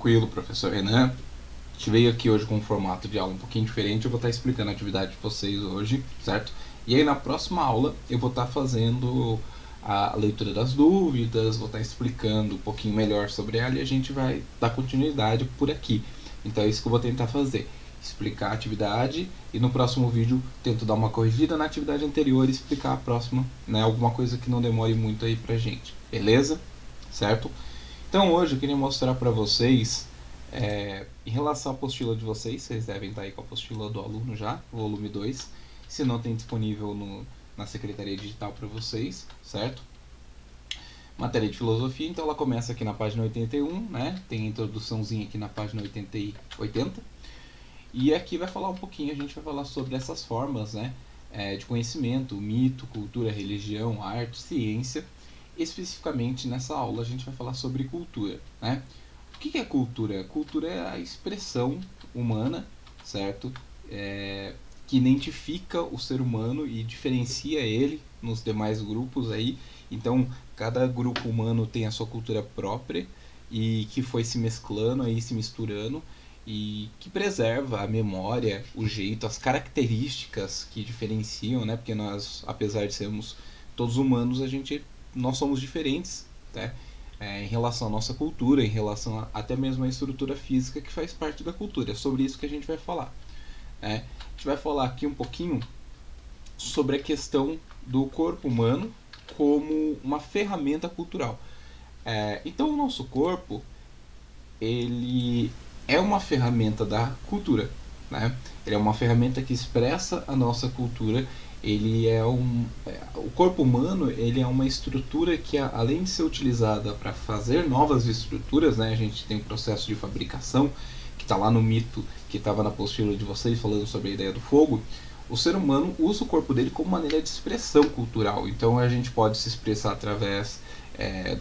Tranquilo, professor Renan. A gente veio aqui hoje com um formato de aula um pouquinho diferente. Eu vou estar explicando a atividade de vocês hoje, certo? E aí na próxima aula eu vou estar fazendo a leitura das dúvidas, vou estar explicando um pouquinho melhor sobre ela e a gente vai dar continuidade por aqui. Então é isso que eu vou tentar fazer, explicar a atividade e no próximo vídeo tento dar uma corrigida na atividade anterior e explicar a próxima, né? Alguma coisa que não demore muito aí pra gente, beleza? Certo? Então hoje eu queria mostrar para vocês, em relação à apostila de vocês devem estar aí com a apostila do aluno já, volume 2, se não tem disponível na Secretaria Digital para vocês, certo? Matéria de filosofia, então ela começa aqui na página 81, né? Tem a introduçãozinha aqui na página 80, e aqui vai falar um pouquinho, a gente vai falar sobre essas formas, né? De conhecimento, mito, cultura, religião, arte, ciência. Especificamente nessa aula a gente vai falar sobre cultura, né? O que é cultura? Cultura é a expressão humana, certo? Que identifica o ser humano e diferencia ele nos demais grupos aí. Então, cada grupo humano tem a sua cultura própria e que foi se mesclando aí, se misturando e que preserva a memória, o jeito, as características que diferenciam, né? Porque nós, apesar de sermos todos humanos, nós somos diferentes, né? Em relação à nossa cultura, em relação até mesmo à estrutura física que faz parte da cultura. É sobre isso que a gente vai falar, né? A gente vai falar aqui um pouquinho sobre a questão do corpo humano como uma ferramenta cultural. Então o nosso corpo, ele é uma ferramenta da cultura, né? Ele é uma ferramenta que expressa a nossa cultura. O corpo humano, ele é uma estrutura que, além de ser utilizada para fazer novas estruturas, né? A gente tem um processo de fabricação que está lá no mito que estava na apostila de vocês falando sobre a ideia do fogo. O ser humano usa o corpo dele como maneira de expressão cultural. Então a gente pode se expressar através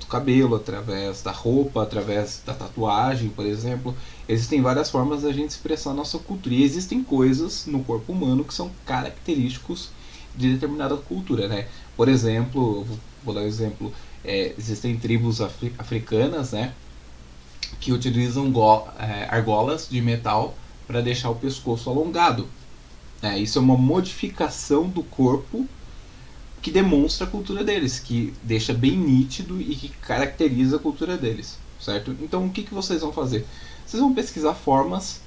do cabelo, através da roupa, através da tatuagem, por exemplo. Existem várias formas da gente expressar a nossa cultura. E existem coisas no corpo humano que são característicos de determinada cultura, né? Por exemplo, vou dar um exemplo, existem tribos africanas, né, que utilizam argolas de metal para deixar o pescoço alongado. Isso é uma modificação do corpo que demonstra a cultura deles, que deixa bem nítido e que caracteriza a cultura deles, certo? Então o que vocês vão fazer? Vocês vão pesquisar formas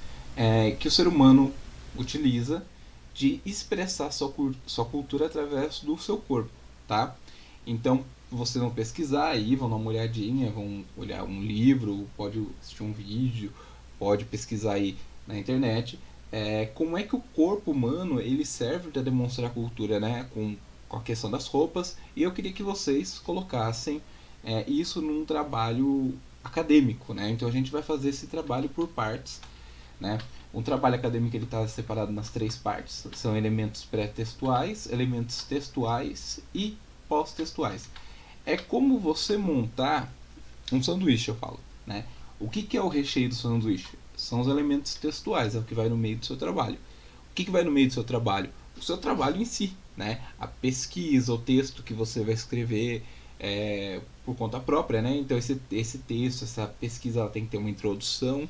que o ser humano utiliza de expressar sua cultura através do seu corpo, tá? Então vocês vão pesquisar aí, vão dar uma olhadinha, vão olhar um livro, pode assistir um vídeo, pode pesquisar aí na internet, como é que o corpo humano ele serve para demonstrar a cultura, né? Com a questão das roupas, e eu queria que vocês colocassem isso num trabalho acadêmico, né? Então a gente vai fazer esse trabalho por partes, né? Um trabalho acadêmico ele está separado nas 3 partes, são elementos pré-textuais, elementos textuais e pós-textuais. É como você montar um sanduíche, eu falo, né? O que é o recheio do sanduíche? São os elementos textuais, é o que vai no meio do seu trabalho. O que vai no meio do seu trabalho? O seu trabalho em si, né? A pesquisa, o texto que você vai escrever por conta própria, né? Então esse texto, essa pesquisa, ela tem que ter uma introdução,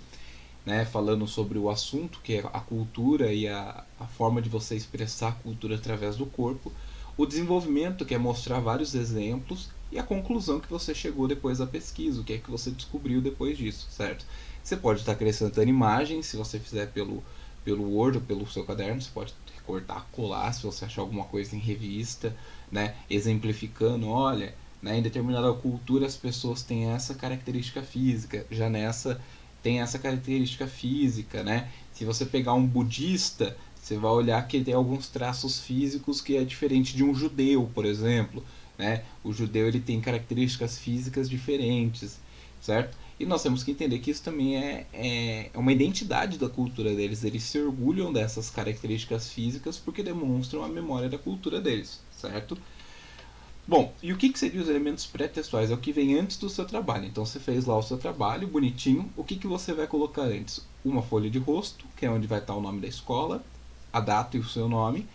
né? Falando sobre o assunto, que é a cultura e a forma de você expressar a cultura através do corpo. O desenvolvimento, que é mostrar vários exemplos, e a conclusão que você chegou depois da pesquisa, o que é que você descobriu depois disso, certo? Você pode estar acrescentando imagens, se você fizer pelo Word ou pelo seu caderno, você pode recortar, colar, se você achar alguma coisa em revista, né? Exemplificando, olha, né, em determinada cultura as pessoas têm essa característica física, já nessa tem essa característica física, né? Se você pegar um budista, você vai olhar que ele tem alguns traços físicos que é diferente de um judeu, por exemplo, né? O judeu ele tem características físicas diferentes, certo? E nós temos que entender que isso também é uma identidade da cultura deles. Eles se orgulham dessas características físicas porque demonstram a memória da cultura deles, certo? Bom, e o que seriam os elementos pré-textuais? É o que vem antes do seu trabalho. Então você fez lá o seu trabalho, bonitinho. O que você vai colocar antes? Uma folha de rosto, que é onde vai estar o nome da escola, a data e o seu nome.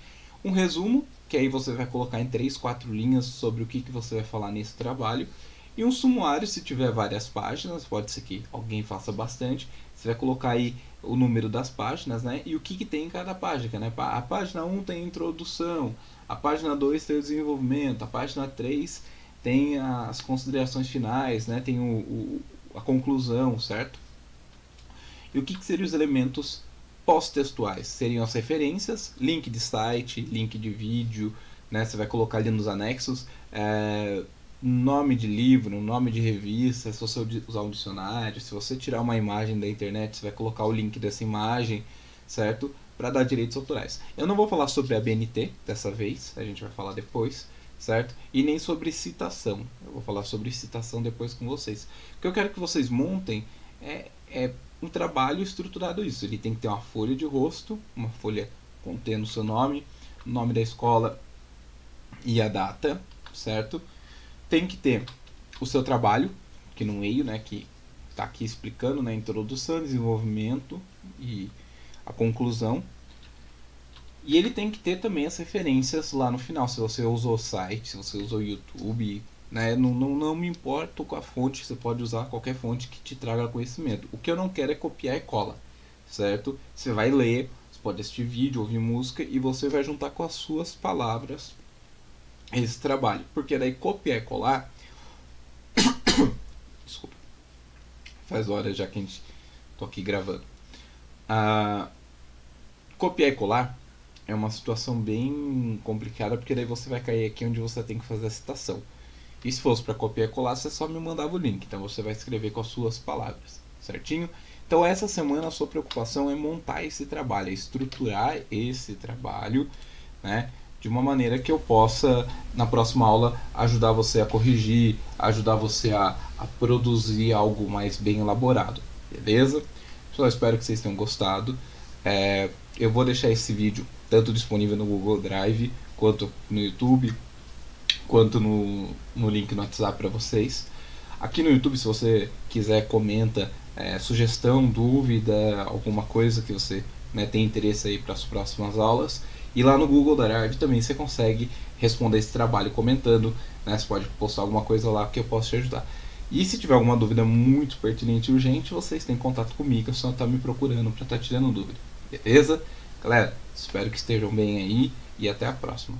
Um resumo, que aí você vai colocar em 3, 4 linhas sobre o que você vai falar nesse trabalho. E um sumário, se tiver várias páginas, pode ser que alguém faça bastante, você vai colocar aí o número das páginas, né? E o que tem em cada página, né? A página 1 tem a introdução, a página 2 tem o desenvolvimento, a página 3 tem as considerações finais, né? Tem a conclusão, certo? E o que seriam os elementos pós-textuais? Seriam as referências, link de site, link de vídeo, né? Você vai colocar ali nos anexos nome de livro, nome de revista, se você usar um dicionário, se você tirar uma imagem da internet, você vai colocar o link dessa imagem, certo? Para dar direitos autorais. Eu não vou falar sobre a BNT dessa vez, a gente vai falar depois, certo? E nem sobre citação. Eu vou falar sobre citação depois com vocês. O que eu quero que vocês montem é um trabalho estruturado isso. Ele tem que ter uma folha de rosto, uma folha contendo o seu nome, o nome da escola e a data, certo? Tem que ter o seu trabalho, que no meio, né, que está aqui explicando, né, introdução, desenvolvimento e a conclusão. E ele tem que ter também as referências lá no final, se você usou o site, se você usou o YouTube, né, não me importo com a fonte, você pode usar qualquer fonte que te traga conhecimento. O que eu não quero é copiar e cola, certo? Você vai ler, você pode assistir vídeo, ouvir música e você vai juntar com as suas palavras esse trabalho, porque daí copiar e colar desculpa, faz horas já que a gente tô aqui gravando. Copiar e colar é uma situação bem complicada, porque daí você vai cair aqui onde você tem que fazer a citação. E se fosse para copiar e colar, você só me mandava o link, então você vai escrever com as suas palavras, certinho? Então essa semana a sua preocupação é montar esse trabalho, é estruturar esse trabalho, né? De uma maneira que eu possa, na próxima aula, ajudar você a corrigir, ajudar você a produzir algo mais bem elaborado, beleza? Pessoal, espero que vocês tenham gostado. Eu vou deixar esse vídeo tanto disponível no Google Drive, quanto no YouTube, quanto no link no WhatsApp para vocês. Aqui no YouTube, se você quiser, comenta sugestão, dúvida, alguma coisa que você tem interesse aí para as próximas aulas. E lá no Google Drive também você consegue responder esse trabalho comentando, né? Você pode postar alguma coisa lá que eu posso te ajudar. E se tiver alguma dúvida muito pertinente e urgente, vocês têm contato comigo, é só estar me procurando para estar tirando dúvida. Beleza? Galera, espero que estejam bem aí e até a próxima.